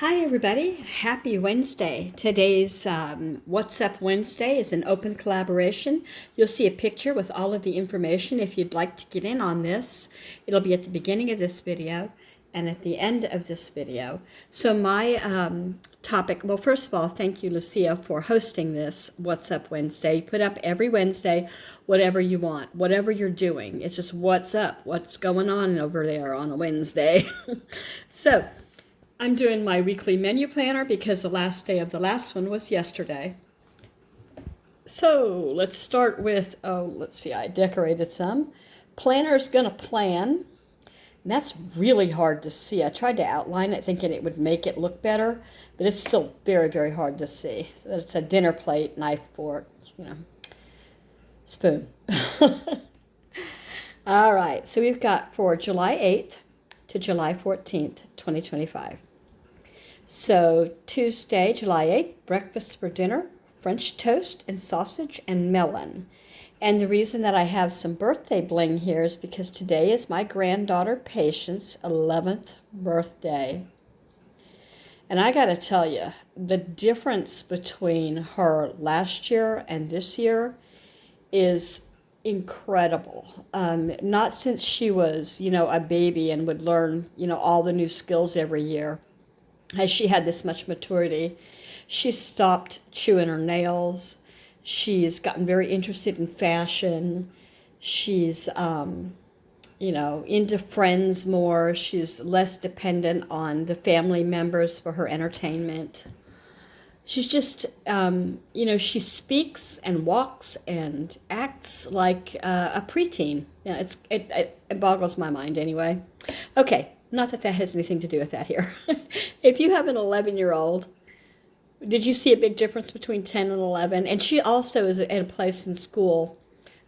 Hi, everybody. Happy Wednesday. Today's What's Up Wednesday is an open collaboration. You'll see a picture with all of the information if you'd like to get in on this. It'll be at the beginning of this video and at the end of this video. So my topic, well, first of all, thank you, Lucia, for hosting this What's Up Wednesday. You put up every Wednesday whatever you want, whatever you're doing. It's just what's up, what's going on over there on a Wednesday. So I'm doing my weekly menu planner because the last day of the last one was yesterday. So let's start with, let's see, I decorated some. Planner's gonna plan. And that's really hard to see. I tried to outline it thinking it would make it look better, but it's still very, very hard to see. So it's a dinner plate, knife, fork, spoon. All right, so we've got for July 8th to July 14th, 2025. So Tuesday, July 8th, breakfast for dinner, French toast and sausage and melon. And the reason that I have some birthday bling here is because today is my granddaughter Patience' 11th birthday. And I got to tell you, the difference between her last year and this year is incredible. Not since she was, a baby and would learn, all the new skills every year. As she had this much maturity, she stopped chewing her nails. She's gotten very interested in fashion. She's, into friends more. She's less dependent on the family members for her entertainment. She's just, she speaks and walks and acts like a preteen. Yeah, it boggles my mind anyway. Okay, not that that has anything to do with that here. If you have an 11-year-old, did you see a big difference between 10 and 11? And she also is at a place in school.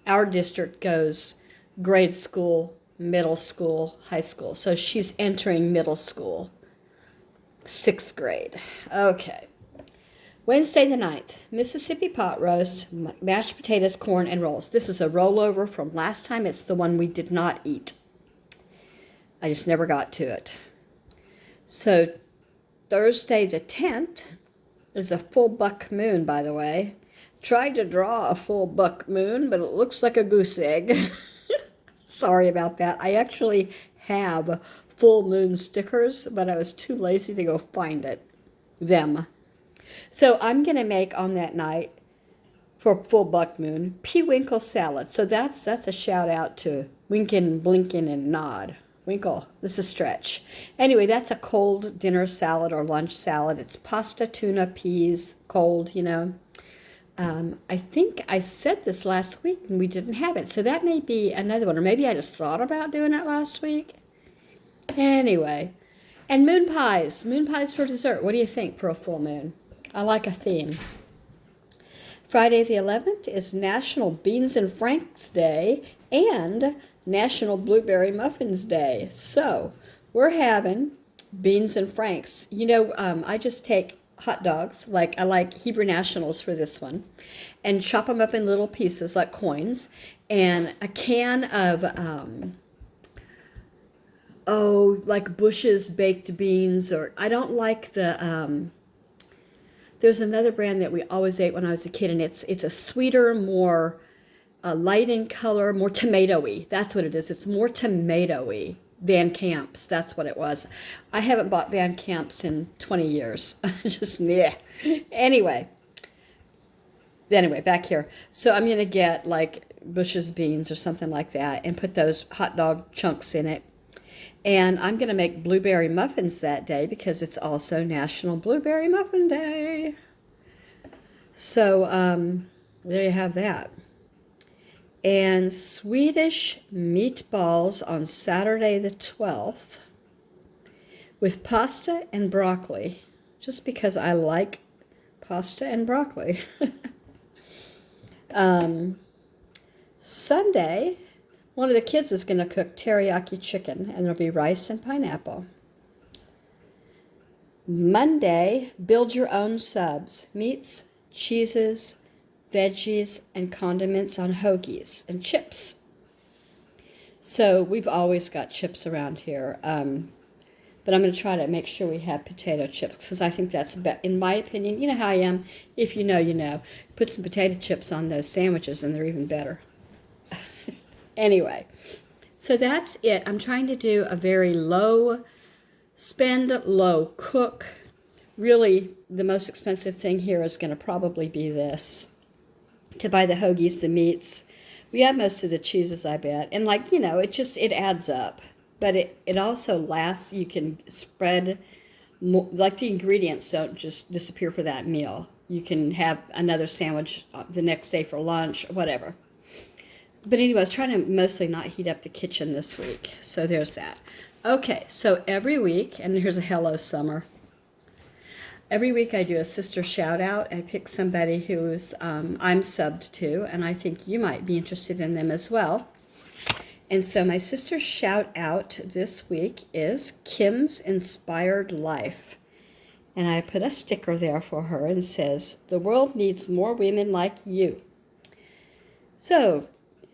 Our district goes grade school, middle school, high school. So she's entering middle school, 6th grade. Okay. Wednesday the 9th, Mississippi pot roast, mashed potatoes, corn, and rolls. This is a rollover from last time. It's the one we did not eat. I just never got to it. So Thursday the 10th is a full buck moon, by the way. Tried to draw a full buck moon, but it looks like a goose egg. Sorry about that. I actually have full moon stickers, but I was too lazy to go find them. So I'm going to make on that night for full buck moon P-Winkle salad. So that's a shout out to Winkin, Blinkin, and Nod. Winkle, this is stretch. Anyway, that's a cold dinner salad or lunch salad. It's pasta, tuna, peas, cold, I think I said this last week and we didn't have it. So that may be another one. Or maybe I just thought about doing it last week. Anyway, and moon pies. Moon pies for dessert. What do you think for a full moon? I like a theme. Friday the 11th is National Beans and Franks Day and National Blueberry Muffins Day. So we're having beans and franks. I just take hot dogs, I like Hebrew Nationals for this one, and chop them up in little pieces like coins, and a can of, like Bush's baked beans, or I don't like the, there's another brand that we always ate when I was a kid, and it's a sweeter, more light in color, more tomatoey. That's what it is. It's more tomatoey. Van Camp's, that's what it was. I haven't bought Van Camp's in 20 years. Just, yeah. Anyway, back here. So I'm going to get like Bush's beans or something like that and put those hot dog chunks in it. And I'm going to make blueberry muffins that day because it's also National Blueberry Muffin Day. So there you have that. And Swedish meatballs on Saturday the 12th with pasta and broccoli, just because I like pasta and broccoli. Sunday, one of the kids is going to cook teriyaki chicken, and there'll be rice and pineapple. Monday, build your own subs, meats, cheeses, veggies, and condiments on hoagies and chips. So we've always got chips around here. But I'm going to try to make sure we have potato chips because I think that's, in my opinion, you know how I am. If you know, you know. Put some potato chips on those sandwiches and they're even better. Anyway, so that's it. I'm trying to do a very low spend, low cook. Really, the most expensive thing here is going to probably be this. To buy the hoagies, the meats. We have most of the cheeses, I bet. And like, you know, it adds up. But it also lasts. You can spread, more, like the ingredients don't just disappear for that meal. You can have another sandwich the next day for lunch or whatever. But anyway, I was trying to mostly not heat up the kitchen this week. So there's that. Okay, so every week, and here's a hello summer. Every week I do a sister shout out. I pick somebody who's I'm subbed to, and I think you might be interested in them as well. And so my sister shout out this week is Kim's Inspired Life. And I put a sticker there for her and says, "The world needs more women like you." So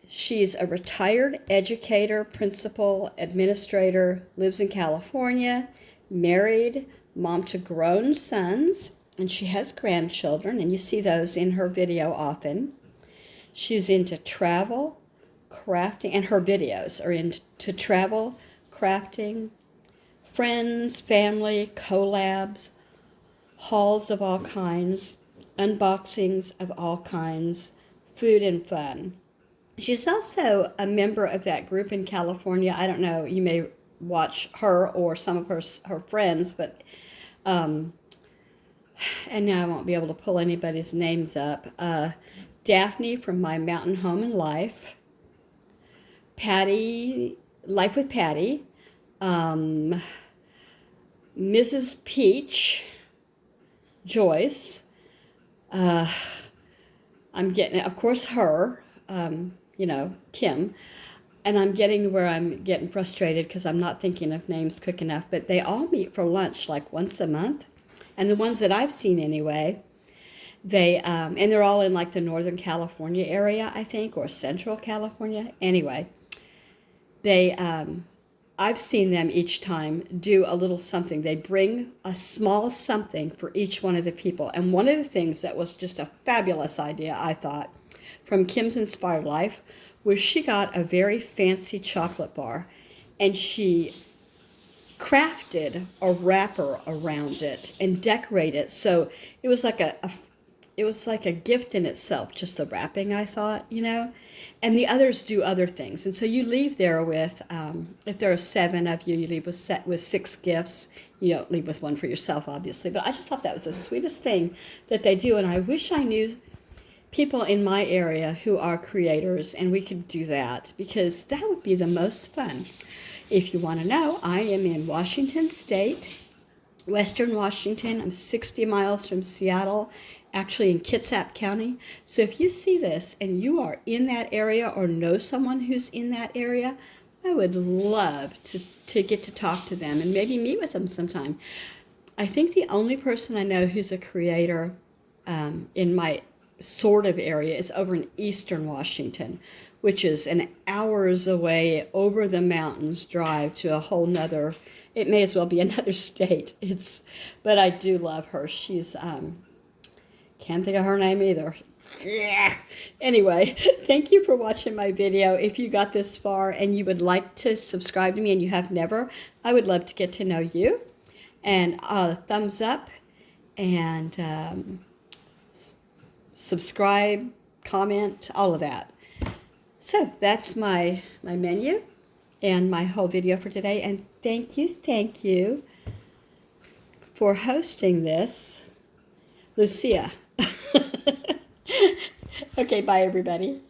she's a retired educator, principal, administrator, lives in California, married, mom to grown sons, and she has grandchildren, and you see those in her video often. She's into travel, crafting, and her videos are into travel, crafting, friends, family, collabs, hauls of all kinds, unboxings of all kinds, food and fun. She's also a member of that group in California. I don't know, you may watch her or some of her friends, but and now I won't be able to pull anybody's names up. Daphne from My Mountain Home and Life, Patty, Life with Patty, Mrs. Peach, Joyce. I'm getting, of course, her, you know, Kim. And I'm getting to where I'm getting frustrated because I'm not thinking of names quick enough. But they all meet for lunch like once a month. And the ones that I've seen anyway, and they're all in like the Northern California area, I think, or Central California. Anyway, I've seen them each time do a little something. They bring a small something for each one of the people. And one of the things that was just a fabulous idea, I thought, from Kim's Inspired Life, was she got a very fancy chocolate bar and she crafted a wrapper around it and decorated it. So it was like a gift in itself, just the wrapping, I thought, you know. And the others do other things. And so you leave there with, if there are 7 of you, you leave with 6 gifts. You don't leave with one for yourself, obviously. But I just thought that was the sweetest thing that they do. And I wish I knew people in my area who are creators and we could do that, because that would be the most fun. If you want to know, I am in Washington State, Western Washington. I'm 60 miles from Seattle, actually in Kitsap County. So if you see this and you are in that area or know someone who's in that area, I would love to get to talk to them and maybe meet with them sometime. I think the only person I know who's a creator in my sort of area is over in Eastern Washington, which is an hours away over the mountains drive to a whole nother, it may as well be another state. But I do love her. She's, can't think of her name either. Yeah. Anyway, thank you for watching my video. If you got this far and you would like to subscribe to me and you have never, I would love to get to know you. And thumbs up and subscribe, comment, all of that. So that's my menu and my whole video for today. And thank you for hosting this, Lucia. Okay, bye everybody.